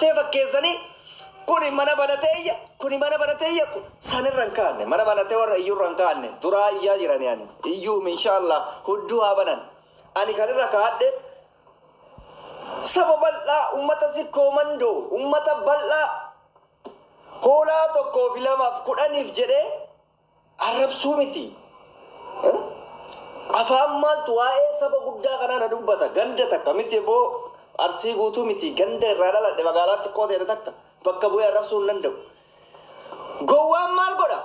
arrabsee fakkeessanii kuni mana banateeyya kuni mana banateeyya kun sanirran kaanne mana banatee warra iyyuurran kaanne duraa iyyaa jirani ani iyyuum inshaallah hudduu haa banan ani kanirra kaadhe saba bal'aa ummata sikkoo mandoo ummata bal'aa hoolaa tokkoof lamaaf kudhaniif jedhee arrabsuu miti afaan maaltu waa'ee saba guddaa kanaa na dubbata ganda takka miti boo arsii guutuu miti ganda irraa dhaladhe magaalaatti qooteedha takka bakka bu'ee arrabsuu hin danda'u gowwaan maal godha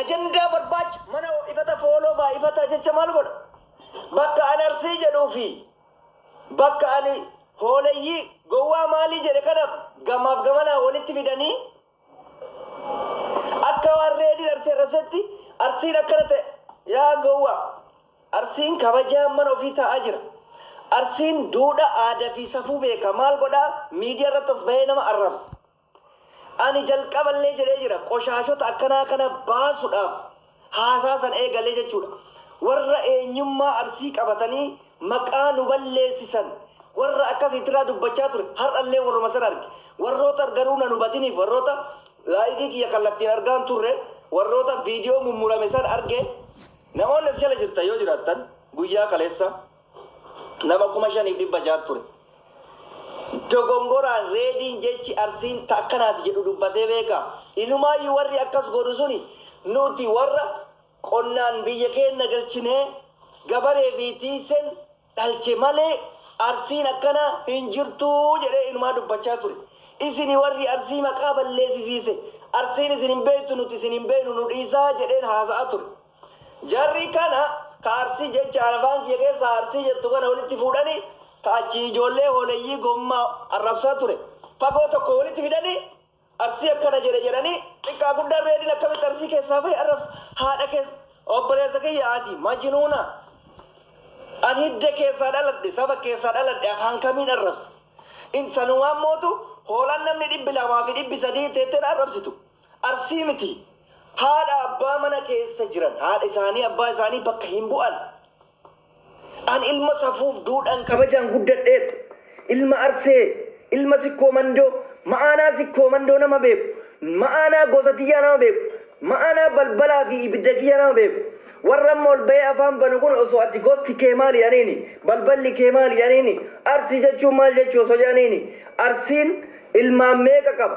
ajandaa barbaacha mana ifata fooloo baa ifata jecha maal godha bakka ani arsii jedhuu fi bakka ani hooleyyii gowwaa maalii jedhe kana gamaaf gamanaa walitti fidanii akka waan reediin arsii arrabsetti arsiin akkana ta'e yaa gowwaa arsiin kabajaa mana ofii taa'aa jira arsiin duudha aadaa fi safuu beeka maal godhaa miidiyaa irratti as bahee nama arrabsa ani jalqaballee jedhee jira qoshaashota akkanaa kana baasuudhaaf haasaa san eegalee jechuudha warra eenyummaa arsii qabatanii maqaa nu balleessisan warra akkasiitirraa dubbachaa ture har'allee warruma san arge warroota garuu na hubatiniif warroota laayikii kiyya kallattiin argaan turre warroota viidiyoo mummurame san arge namoonni as jala jirtan yoo jiraattan guyyaa kaleessa nama 5,600 ture dogongoraan reediin jechi arsiin takkanaati jedhu dubbatee beeka inumaayyuu warri akkas godhu suni nuti warra qonnaan biyya keenya galchinee gabaree fi tiisen dhalche malee arsiin akkana hin jirtuu jedhee inumaa dubbachaa ture isini warri arsii maqaa balleessisiise arsiin isin hin beektu nuti isin hin beeknu nu dhiisaa jedheen haasa'aa ture jarri kana ka arsii jecha afaan kiyya keessa arsii jettu kana walitti fuudhanii ka achi ijoollee hooleyyii gommaa arrabsaa ture fagoo tokko walitti fidanii arsii akkana jedhanii xiqqaa guddaan reediin akkamitti arsii keessaa fa'i arrabsa haadha keessa obboleessa kiyya ati majnuuna an hidda keessaa dhaladhe saba keessaa dhaladhe afaan kamiin arrabsa insanumaan mootu hoolaan namni 200 fi 300 teetteen arrabsitu arsii miti haadha abbaa mana keessa jiran haadha isaanii abbaa isaanii bakka hin bu'an an ilma safuuf duudhaan kabajaan guddadheedha ilma arsee ilma sikkoo mandoo ma'aanaa sikkoo mandoo nama beeku ma'aanaa gosa tiyyaa nama beeku ma'aanaa balbalaa fi ibidda kiyyaa nama beeku warra amma ol bahee afaan banu kun osoo ati gosti kee maali jedhaniini balballi kee maali jedhaniini arsii jechuun maal jechuu osoo jedhaniini arsiin ilmaan meeqa qaba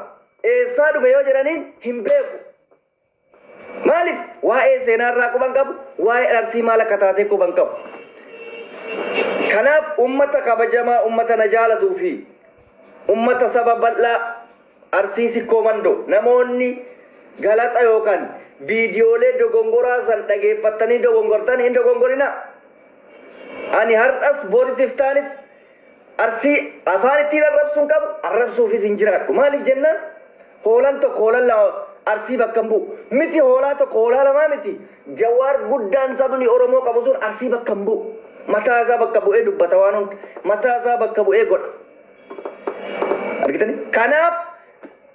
eessaa dhufe yoo jedhaniin hin beeku maaliif waa'ee seenaarraa quban qabu waa'ee arsii maal akka taatee quban qabu kanaaf ummata kabajamaa ummata na jaalatuu fi ummata saba bal'aa arsii sikkoo mandoo namoonni galaxa yookaan viidiyoolee dogongoraa san dhageeffattanii dogongortan hin dogongorina ani har'as boorisiif taanis arsii afaan ittiin arrabsuun qabu arrabsuufis hin jiraadhu maaliif jennaan hoolaan tokko hoolaan lama arsii bakka hin bu'u miti hoolaa tokko hoolaa lamaa miti jawaar guddaan sabni oromoo qabu sun arsii bakka hin bu'u mataa isaa bakka bu'ee dubbata waan hunda mataa isaa bakka bu'ee godha argitanii kanaaf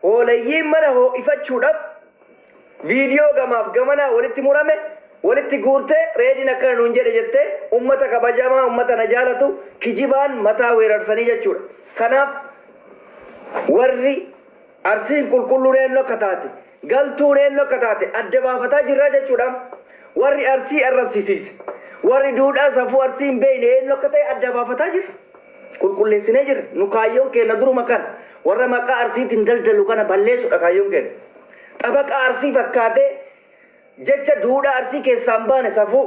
hoolayyiin mana ho'ifachuudhaaf viidiyoo gamaaf gamanaa walitti murame walitti guurtee reediin akkana nuun jedhe jettee ummata kabajamaa ummata na jaalatu kijibaan mataa weerarsanii jechuudha kanaaf warri arsiin qulqulluun eenyu akka taate galtuun eenyu akka taate adda baafataa jirra jechuudha warri arsii arrabsiisiise warri duudhaa safuu arsii hin beekne eenyu akka ta'e adda baafataa jirra qulqulleessinee jirra nu kaayyoon keenya duruma kana warra maqaa arsiitiin daldalu kana balleessuudha kaayyoon keenya xabaqa arsii fakkaatee jecha duudhaa arsii keessaan baane safuu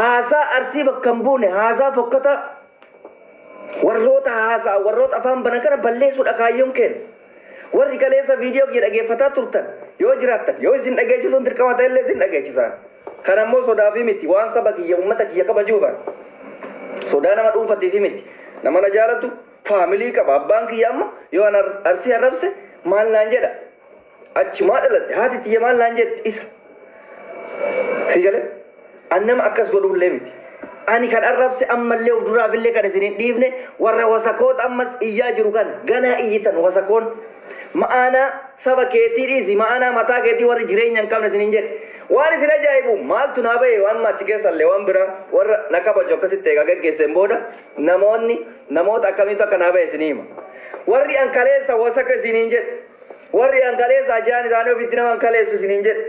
haasaa arsii bakka hin buune haasaa fokkata warroota haasaa warroota afaan banan kana balleessuudha kaayyoon keenya warri kaleessa viidiyoo kiyya dhageeffataa turtan yoo jiraattan yoo isin dhageechisuun dirqama ta'ellee isin dhageechisaan kan ammoo sodaafii miti waan saba kiyya ummata kiyya kabajuufan sodaa nama dhuunfatiifi miti nama na jaalatu faamilii qaba abbaan kiyya amma yoo an arsii arrabse maal naan jedha achumaa dhaladhe haati tiyya maal naan jette isa si galee an nama akkas godhuullee miti ani kan arrabse ammallee of duraafillee kan isin hin dhiifne warra wasakoota ammas iyyaa jiru kana ganaa iyyitan wasakoon ma'aanaa saba keetii dhiisi ma'aanaa mataa keetii warri jireenya hin qabne isin hin jedhe waan isin ajaa'ibu maaltu naa bahe waan machi keessallee waan biraa warra na kabaju akkasitti eegaa geggeesseen booda namoota akkamiitu akka naa bahe isin hima warri an kaleessa wasaka isiniin jedhe warri an kaleessa ajaan isaanii ofitti nama an kaleessu isiniin jedhe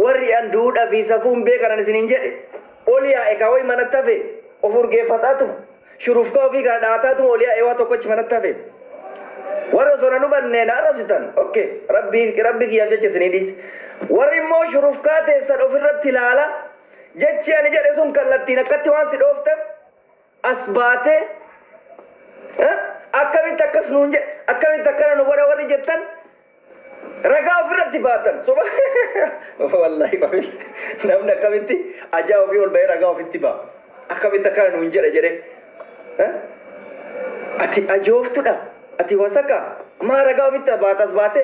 warri an duudhaa fi safuun beekanan isiniin jedhe oliyaa ekaa wayi manatti hafe of urgeeffataatuma shurufkaa ofii kana dhaataatuma oliyaa eewaa tokkochi manatti hafe warra osoo nan hubanne na arrabsitan okay rabbi kiyyaaf jecha isinii dhiise warri immoo shurufkaa teessan ofirratti ilaala jechi ani jedhe sun kallattiin akkatti waan si dhoofte as baate akkamitti akkas nuun jedhe akkamitti akkana nu godha warri jettan ragaa ofirratti baatan soba wallahi namni akkamitti ajaa ofii ol bahee ragaa ofitti ba'a akkamitti akkana nuun jedhe ati ajooftudha ati wasaka maa ragaa ofitti baatas baate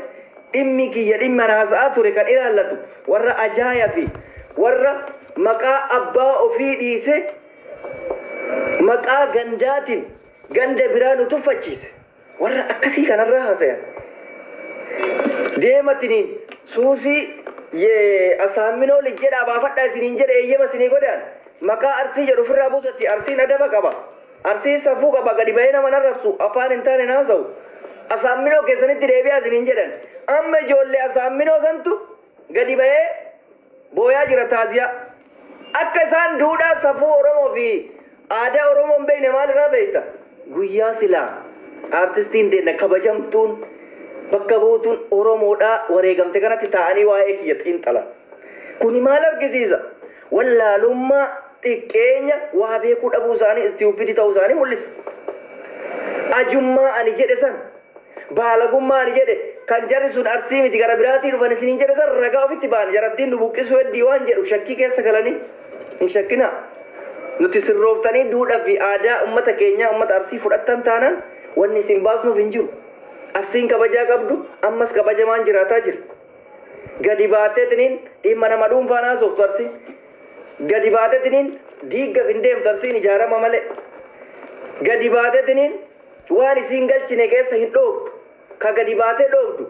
dhimmi kiyya dhimma haasa'aa ture kan ilaallatu warra ajaaya fi warra maqaa abbaa ofii dhiise maqaa gandaatiin ganda biraa nu tuffachiise warra akkasii kanarraa haasa'an deematiniin suusii asaaminoo lijjedhaa baafadhaa isiniin jedhe eeyyama isinii godhaan maqaa arsii jedhu ofirraa buusatti arsiin adaba qaba arsii safuu qaba gadi bahee nama narrabsu afaan hin taane naasa'u asaaminoo keessanitti deebi'aa isiniin jedhan amma ijoollee asaaminoo santu gadi bahee booyaa jira taaziyaa akka isaan duudhaa safuu Oromoo fi aadaa Oromoo hin beekne maalirraa beekta guyyaa silaa artistiin deemna kabajamtuun bakka buutuun Oromoodhaa wareegamte kanatti taa'anii waa'ee kiyya xiinxala kuni maal argisiisa wallaalummaa xiqqeenya waa beekuu dhabuu isaanii istiupidii ta'uu isaanii mul'isa ajummaa ani jedhe san baalagummaa ani jedhe kan jarri sun arsii miti gara biraatii dhufan isiniin jedhe san ragaa ofitti ba'an jarattiin nu buqqisuu heddii waan jedhu shakkii keessa galanii hin shakkina nuti sirrooftanii duudhaa fi aadaa ummata keenyaa ummata arsii fudhattan taanaan wanni isin baasnuuf hin jiru arsiin kabajaa qabdu ammas kabajamaan jiraataa jira gadi baateetiniin dhimma nama dhuunfaa naasoftu arsiin gadi baateetiniin diiggaaf hin deemtu arsiin ijaarama malee gadi baateetiniin waan isiin galchine keessa hin dhooftu ka gadi baatee dhooftu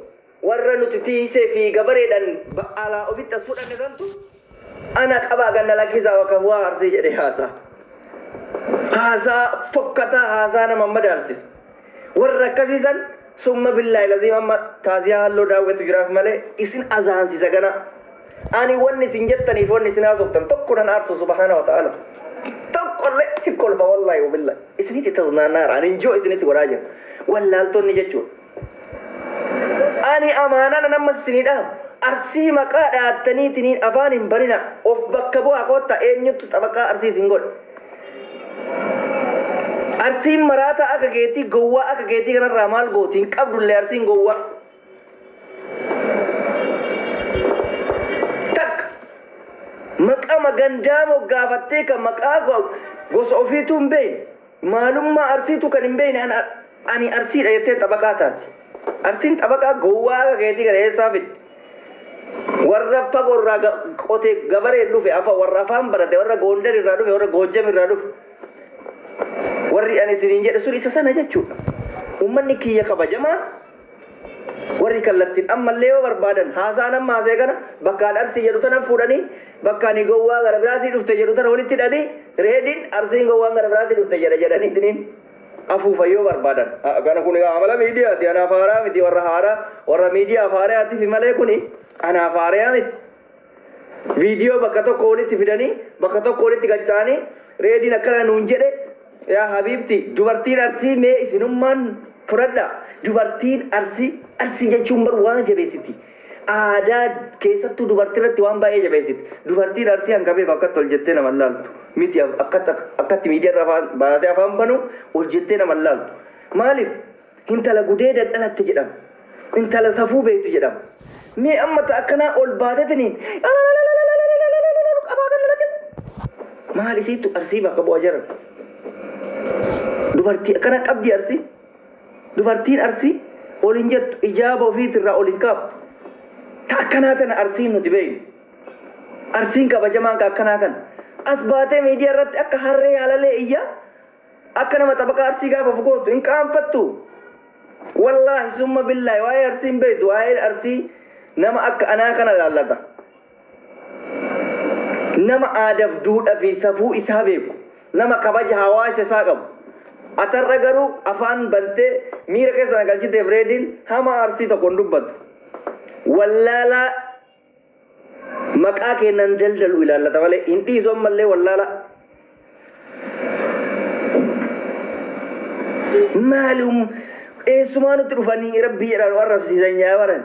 warra nuti tiisee fi gabareedhaan ba'aalaa ofitti as fudhanne santu ana qabaa ganna lakkisaa wakka bu'aa arsii jedhe haasaa fokkataa haasaa nama madaalse warra akkasiisan summa billaahi lazim amma taaziyaa halloo daawwatu jiraaf malee isin azaansiisa gana ani wanni isin jettaniif wanni isin haasoftan tokko nan aarsu subhaana wa ta'ala tokkollee hikkolfa wallaahi wabillaahi isinitti taznaannaara ani injoo isinitti godhaa jira wallaaltonni jechuudha ani amaanana nammas isinidha arsii maqaa dhaattaniitiniin afaan hin banina of bakka bu'aa kootta eenyutti xabaqaa arsii isin godhe arsiin maraata akka geetii gowwaa akka geetii kanarraa maal gootiin qabdullee arsiin gowwaa takka maqama gandaa moggaafattee kan maqaa gosa ofiitu hin beekne maalummaa arsiitu kan hin beekne ani arsiidha jettee xabaqaa taate arsiin xabaqaa gowwaa akka geetii kana eessaa fidde warra fagoorraa qotee gabareen dhufe warra afaan barate warra goondar irraa dhufe warra goojjam irraa dhufe warri ani isiniin jedhe sun isa sana jechuudha ummanni kiyya kabajamaan warri kallattiin ammallee yoo barbaadan haasaan amma haasee kana bakkaan arsii jedhu tanan fuudhanii bakkaan gowwaa gara biraatii dhufte jedhu tana walitti hidhanii reediin arsiin gowwaan gara biraatii dhufte jedhanii ittiin afuufan yoo barbaadan kana kun amala miidiyaati anaaf haaraa miti warra miidiyaaf haaraatiif malee kuni anaaf haaraa miti viidiyoo bakka tokko walitti fidanii bakka tokko walitti gacha'anii reediin akkana nuun jedhe yaa habiibti dubartiin arsii mee isinummaan fudhadha dubartiin arsii jechuun bar waan jabeessiti aadaa keessattuu dubartii irratti waan baay'ee jabeessiti dubartiin arsii hanga beeku akkatti ol jettee nama laaltu miti akkatti miidiyaa irraa baatee afaan banu ol jettee nama laaltu maaliif intala gudee dadhalatte jedhama intala safuu beektu jedhama mee amma akkanaa ol baatetiniin maal isiittu arsii bakka bu'aa jiran dubartii akkana qabdi arsii dubartiin arsii olin jettu ijaaba ofiitirraa olin qabdu ta akkanaa tana arsiin nuti beeynu arsiin kabajamaan ka akkanaa kana as baatee miidiyaa irratti akka harree haalalee iyya akka nama xabaqaa arsii gaafa fugootu hin qaanfattu wallaahi summa billaahi waa'ee arsiin beeytu waa'ee arsii nama akka anaa kana laallata nama aadaaf duudhaa fi safuu isaa beeku nama kabaja hawaasa isaa qabu atarra garuu afaan bantee miira keessa nagalchite Fredin hama arsii tokkoon dubbatu. Wallaala maqaa kennan daldalu ilaallata malee hin dhiisu ammallee wallaala. Maalum eessumaa nutti dhufanii rabbii jedhaan warrabsiisan yaa baran.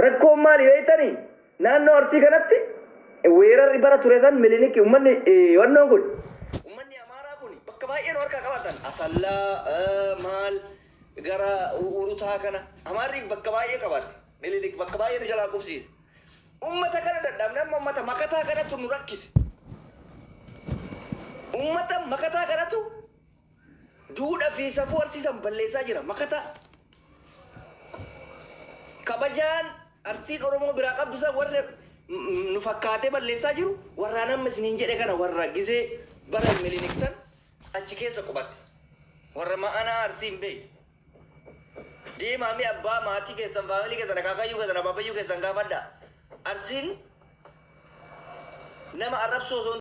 Rakkoon maali beektanii? Naannoo arsii kanatti weerarri bara ture san milinikii uummanni wannoon kun. Uummanni Amaaraa kun bakka baay'ee nu harkaa qabatan. Asallaa maal gara urutaa kana Amaarri bakka baay'ee qabate. Milinik bakka baay'ee nu jalaa qubsiise. Uummata kana dadhabnaan uummata makataa kanatu nu rakkise. Uummata makataa kanatu duudhaa fi safuu horsiisan balleessaa jira makataa. Kabajaan arsiin Oromoo biraa qabdu san warra nu fakkaatee balleessaa jiru warraan amma isiniin jedhe kana warra gisee bara milinik san achi keessa qubate. Warra ma'anaa arsiin beeku. Deemaa mi abbaa maatii keessan faamilii keessan akaakayyuu keessan abaabayyuu keessan gaafadha. Arsiin nama arrabsoo osoo